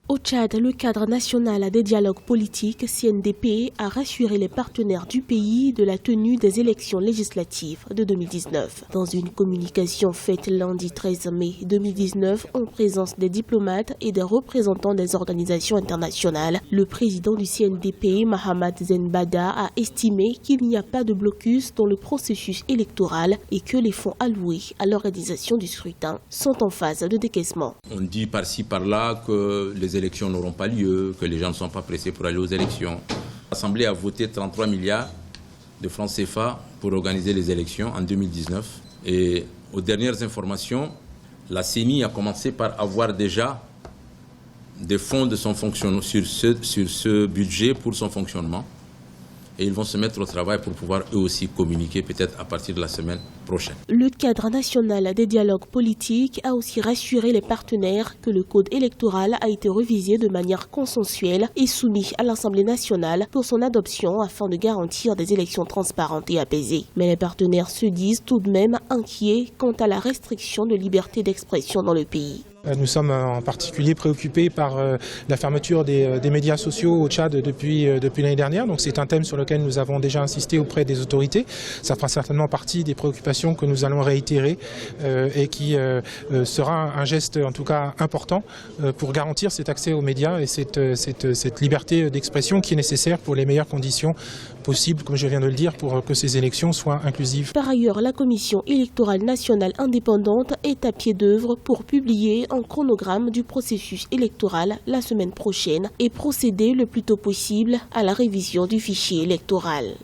Au Tchad, le cadre national des dialogues politiques, CNDP, a rassuré les partenaires du pays de la tenue des élections législatives de 2019. Dans une communication faite lundi 13 mai 2019 en présence des diplomates et des représentants des organisations internationales, le président du CNDP, Mahamad Zenbada, a estimé qu'il n'y a pas de blocus dans le processus électoral et que les fonds alloués à l'organisation du scrutin sont en phase de décaissement. On dit par-ci par-là que les élections n'auront pas lieu, que les gens ne sont pas pressés pour aller aux élections. L'Assemblée a voté 33 milliards de francs CFA pour organiser les élections en 2019. Et aux dernières informations, la CENI a commencé par avoir déjà des fonds de son fonctionnement sur ce budget pour son fonctionnement. Et ils vont se mettre au travail pour pouvoir eux aussi communiquer peut-être à partir de la semaine prochaine. Le cadre national des dialogues politiques a aussi rassuré les partenaires que le code électoral a été révisé de manière consensuelle et soumis à l'Assemblée nationale pour son adoption afin de garantir des élections transparentes et apaisées. Mais les partenaires se disent tout de même inquiets quant à la restriction de liberté d'expression dans le pays. Nous sommes en particulier préoccupés par la fermeture des médias sociaux au Tchad depuis l'année dernière. Donc c'est un thème sur lequel nous avons déjà insisté auprès des autorités. Ça fera certainement partie des préoccupations que nous allons réitérer et qui sera un geste en tout cas important pour garantir cet accès aux médias et cette liberté d'expression qui est nécessaire pour les meilleures conditions possibles, comme je viens de le dire, pour que ces élections soient inclusives. Par ailleurs, la Commission électorale nationale indépendante est à pied d'œuvre pour publier un chronogramme du processus électoral la semaine prochaine et procéder le plus tôt possible à la révision du fichier électoral.